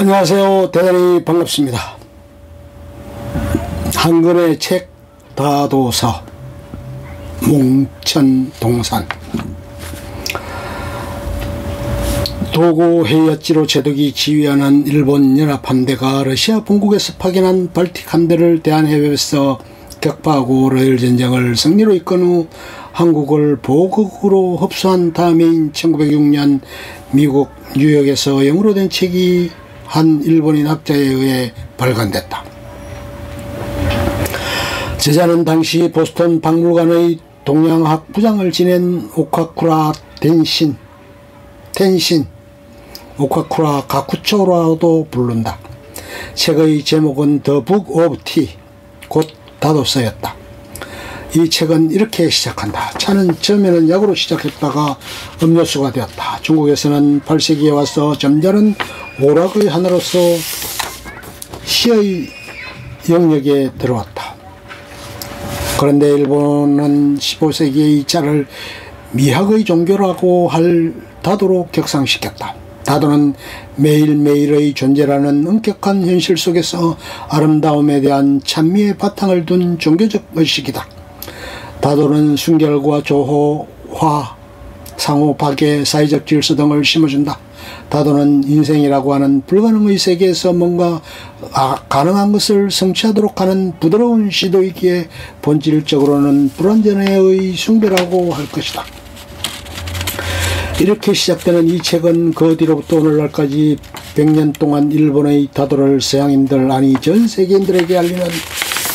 안녕하세요. 대단히 반갑습니다. 한권의 책 다도서 몽천동산 도고 헤이아치로 제독이 지휘하는 일본 연합함대가 러시아 본국에서 파견한 발틱 함대를 대한해협에서 격파하고 러일 전쟁을 승리로 이끈 후 한국을 보국으로 흡수한 다음인 1906년 미국 뉴욕에서 영어로 된 책이 한 일본인 학자에 의해 발간됐다. 저자는 당시 보스턴 박물관의 동양학 부장을 지낸 오카쿠라 텐신 오카쿠라 가쿠초라도 부른다. 책의 제목은 The Book of Tea, 곧 다도서였다. 이 책은 이렇게 시작한다. 차는 처음에는 약으로 시작했다가 음료수가 되었다. 중국에서는 8세기에 와서 점잖은 오락의 하나로서 시의 영역에 들어왔다. 그런데 일본은 15세기에 이 차를 미학의 종교라고 할 다도로 격상시켰다. 다도는 매일매일의 존재라는 엄격한 현실 속에서 아름다움에 대한 찬미의 바탕을 둔 종교적 의식이다. 다도는 순결과 조호, 화, 상호, 박애, 사회적 질서 등을 심어준다. 다도는 인생이라고 하는 불가능의 세계에서 뭔가 가능한 것을 성취하도록 하는 부드러운 시도이기에 본질적으로는 불완전의 숭배라고 할 것이다. 이렇게 시작되는 이 책은 그 뒤로부터 오늘날까지 100년 동안 일본의 다도를 서양인들 아니 전 세계인들에게 알리는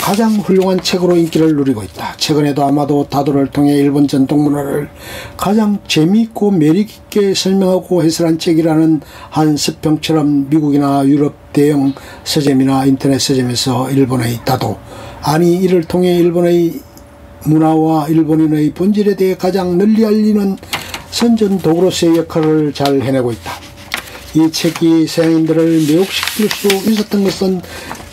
가장 훌륭한 책으로 인기를 누리고 있다. 최근에도 아마도 다도를 통해 일본 전통 문화를 가장 재미있고 매력있게 설명하고 해설한 책이라는 한 서평처럼 미국이나 유럽 대형 서점이나 인터넷 서점에서 일본의 다도 아니 이를 통해 일본의 문화와 일본인의 본질에 대해 가장 널리 알리는 선전 도구로서의 역할을 잘 해내고 있다. 이 책이 서양인들을 매혹시킬 수 있었던 것은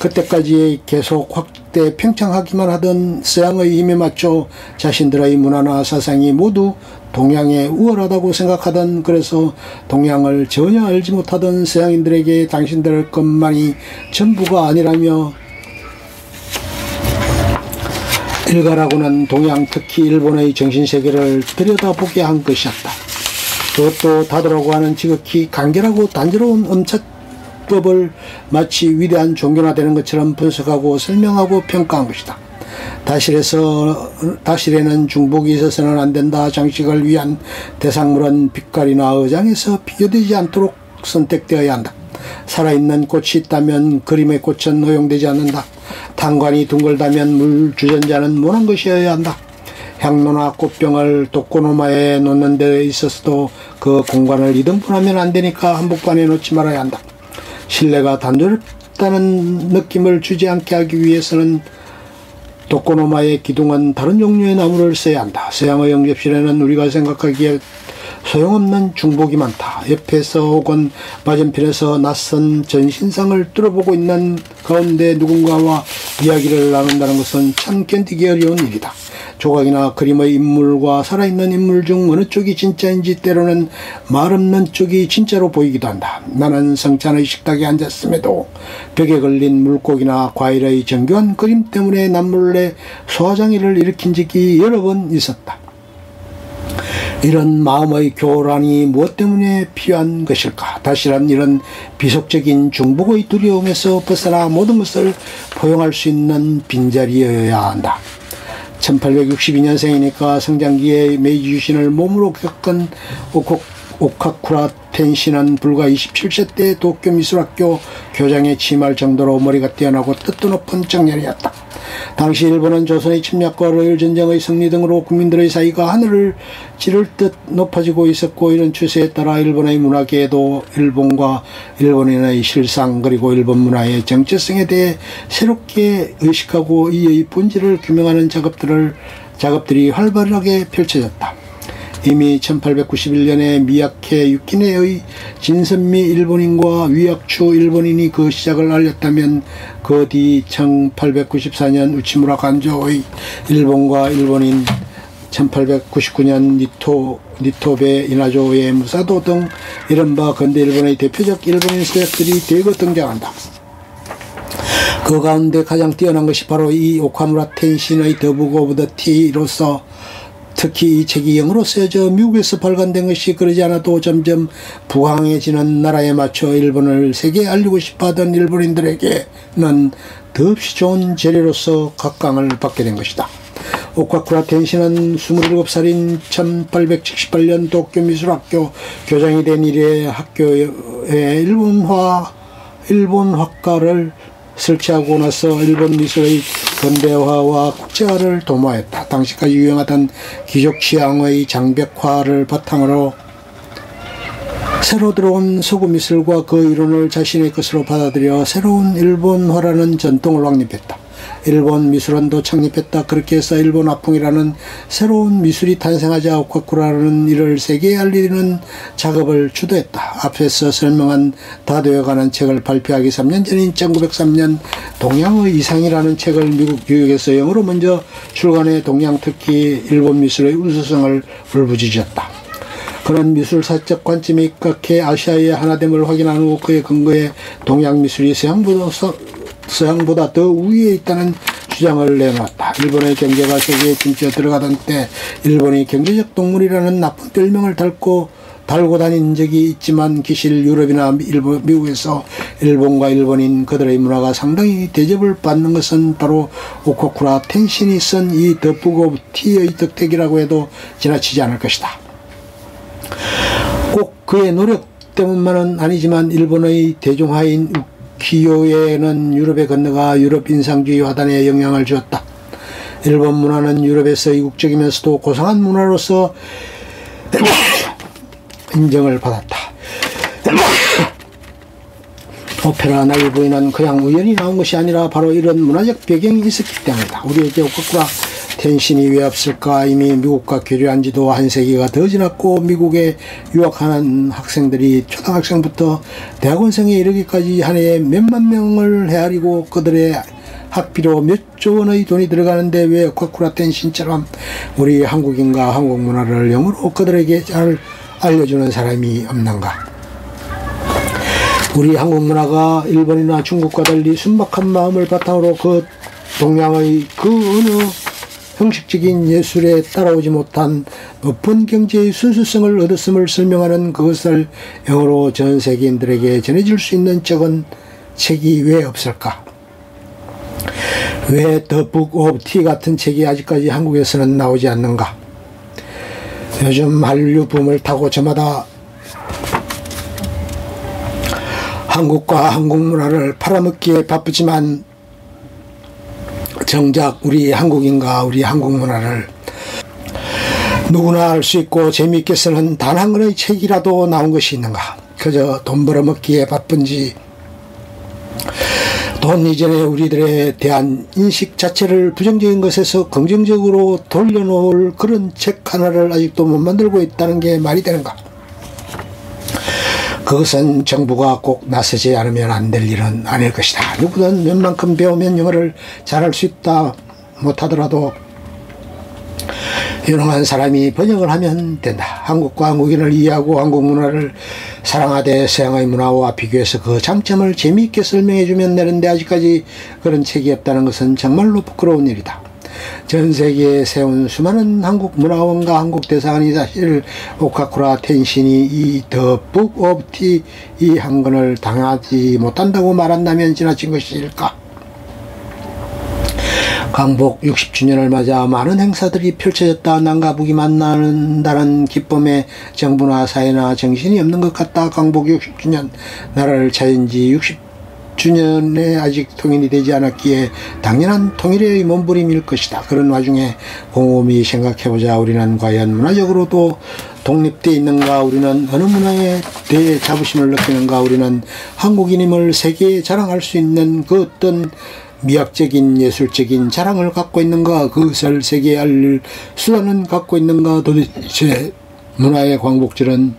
그때까지 계속 확대 팽창하기만 하던 서양의 힘에 맞춰 자신들의 문화나 사상이 모두 동양에 우월하다고 생각하던, 그래서 동양을 전혀 알지 못하던 서양인들에게 당신들 것만이 전부가 아니라며 일가라고는 동양 특히 일본의 정신세계를 들여다보게 한 것이었다. 그것도 다도라고 하는 지극히 간결하고 단조로운 엄차법을 마치 위대한 종교나 되는 것처럼 분석하고 설명하고 평가한 것이다. 다실에는 중복이 있어서는 안 된다. 장식을 위한 대상물은 빛깔이나 의장에서 비교되지 않도록 선택되어야 한다. 살아있는 꽃이 있다면 그림의 꽃은 허용되지 않는다. 탄관이 둥글다면 물 주전자는 모난 것이어야 한다. 향로나 꽃병을 도코노마에 놓는 데 있어서도 그 공간을 이등분하면 안 되니까 한복판에 놓지 말아야 한다. 실내가 단조롭다는 느낌을 주지 않게 하기 위해서는 도코노마의 기둥은 다른 종류의 나무를 써야 한다. 서양의 영접실에는 우리가 생각하기에 소용없는 중복이 많다. 옆에서 혹은 맞은편에서 낯선 전신상을 뚫어보고 있는 가운데 누군가와 이야기를 나눈다는 것은 참 견디기 어려운 일이다. 조각이나 그림의 인물과 살아있는 인물 중 어느 쪽이 진짜인지 때로는 말 없는 쪽이 진짜로 보이기도 한다. 나는 성찬의 식탁에 앉았음에도 벽에 걸린 물고기나 과일의 정교한 그림 때문에 남몰래 소화장애를 일으킨 적이 여러 번 있었다. 이런 마음의 교란이 무엇 때문에 필요한 것일까? 다시란 이런 비속적인 중복의 두려움에서 벗어나 모든 것을 포용할 수 있는 빈자리여야 한다. 1862년생이니까 성장기에 메이지 유신을 몸으로 겪은 오카쿠라 텐신은 불과 27세 때 도쿄 미술학교 교장에 취임할 정도로 머리가 뛰어나고 뜻도 높은 청년이었다. 당시 일본은 조선의 침략과 러일 전쟁의 승리 등으로 국민들의 사이가 하늘을 찌를 듯 높아지고 있었고, 이런 추세에 따라 일본의 문화계에도 일본과 일본인의 실상 그리고 일본 문화의 정체성에 대해 새롭게 의식하고 이의 본질을 규명하는 작업들이 활발하게 펼쳐졌다. 이미 1891년에 미야케 유키네의 진선미 일본인과 위약추 일본인이 그 시작을 알렸다면, 그 뒤 1894년 우치무라 간조의 일본과 일본인 1899년 니토베 이나조의 무사도 등 이른바 근대 일본의 대표적 일본인 서적들이 대거 등장한다. 그 가운데 가장 뛰어난 것이 바로 이 오카무라 텐신의 더 북 오브 더 티로서, 특히 이 책이 영어로 쓰여져 미국에서 발간된 것이 그러지 않아도 점점 부강해지는 나라에 맞춰 일본을 세계에 알리고 싶어하던 일본인들에게는 더없이 좋은 재료로서 각광을 받게 된 것이다. 오카쿠라 텐신은 27살인 1878년 도쿄 미술학교 교장이 된 이래 학교에 일본화과를 설치하고 나서 일본 미술의 근대화와 국제화를 도모했다. 당시까지 유행하던 귀족 취향의 장벽화를 바탕으로 새로 들어온 서구 미술과 그 이론을 자신의 것으로 받아들여 새로운 일본화라는 전통을 확립했다. 일본 미술원도 창립했다. 그렇게 해서 일본 화풍이라는 새로운 미술이 탄생하자 오카쿠라는 이를 세계에 알리는 작업을 주도했다. 앞에서 설명한 다 되어가는 책을 발표하기 3년 전인 1903년 동양의 이상이라는 책을 미국 뉴욕에서 영어로 먼저 출간해 동양, 특히 일본 미술의 우수성을 울부짖었다. 그런 미술사적 관점에 입각해 아시아의 하나됨을 확인한 후 그의 근거에 동양 미술이 서양보다 더 우위에 있다는 주장을 내놓았다. 일본의 경제가 세계에 진짜 들어가던 때 일본이 경제적 동물이라는 나쁜 별명을 달고 다닌 적이 있지만 기실 유럽이나 미국에서 일본과 일본인 그들의 문화가 상당히 대접을 받는 것은 바로 오카쿠라 텐신이 쓴 이 더 북 오브 티의 덕택이라고 해도 지나치지 않을 것이다. 꼭 그의 노력 때문만은 아니지만 일본의 대중화인 우키요에는 유럽에 건너가 유럽 인상주의 화단에 영향을 주었다. 일본 문화는 유럽에서 이국적이면서도 고상한 문화로서 인정을 받았다. 오페라 나이 부인은 그냥 우연히 나온 것이 아니라 바로 이런 문화적 배경이 있었기 때문이다. 우리에게 오카쿠라 텐신이 왜 없을까? 이미 미국과 교류한 지도 한 세기가 더 지났고 미국에 유학하는 학생들이 초등학생부터 대학원생에 이르기까지 한 해에 몇만 명을 헤아리고 그들의 학비로 몇 조 원의 돈이 들어가는데 왜 오카쿠라 텐신처럼 우리 한국인과 한국 문화를 영어로 그들에게 잘 알려주는 사람이 없는가? 우리 한국 문화가 일본이나 중국과 달리 순박한 마음을 바탕으로 그 동양의 그 어느 형식적인 예술에 따라오지 못한 높은 경제의 순수성을 얻었음을 설명하는 그것을 영어로 전 세계인들에게 전해줄 수 있는 책이 왜 없을까? 왜 더 북 오브 티 같은 책이 아직까지 한국에서는 나오지 않는가? 요즘 한류 붐을 타고 저마다 한국과 한국 문화를 팔아먹기에 바쁘지만 정작 우리 한국인과 우리 한국 문화를 누구나 알 수 있고 재미있게 쓰는 단 한 권의 책이라도 나온 것이 있는가? 그저 돈 벌어먹기에 바쁜지 돈 이전에 우리들에 대한 인식 자체를 부정적인 것에서 긍정적으로 돌려놓을 그런 책 하나를 아직도 못 만들고 있다는 게 말이 되는가? 그것은 정부가 꼭 나서지 않으면 안 될 일은 아닐 것이다. 누구든 웬만큼 배우면 영어를 잘할 수 있다 못하더라도 유능한 사람이 번역을 하면 된다. 한국과 한국인을 이해하고 한국 문화를 사랑하되 서양의 문화와 비교해서 그 장점을 재미있게 설명해주면 되는데 아직까지 그런 책이 없다는 것은 정말로 부끄러운 일이다. 전 세계에 세운 수많은 한국 문화원과 한국 대사관이 사실 오카쿠라 텐신이 이 더 북 오브 티 이 한 권을 당하지 못한다고 말한다면 지나친 것일까? 광복 60주년을 맞아 많은 행사들이 펼쳐졌다. 남과 북이 만난다는 기쁨에 정부나 사회나 정신이 없는 것 같다. 광복 60주년 나라를 차린 지 60주년에 아직 통일이 되지 않았기에 당연한 통일의 몸부림일 것이다. 그런 와중에 곰곰이 생각해보자. 우리는 과연 문화적으로도 독립되어 있는가? 우리는 어느 문화에 대해 자부심을 느끼는가? 우리는 한국인임을 세계에 자랑할 수 있는 그 어떤 미학적인 예술적인 자랑을 갖고 있는가? 그것을 세계에 알릴 수단은 갖고 있는가? 도대체 문화의 광복절은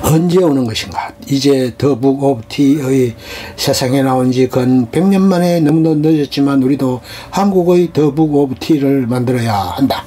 언제 오는 것인가? 이제 더 북 오브 티의 세상에 나온 지 근 100년 만에 너무도 늦었지만 우리도 한국의 더 북 오브 티를 만들어야 한다.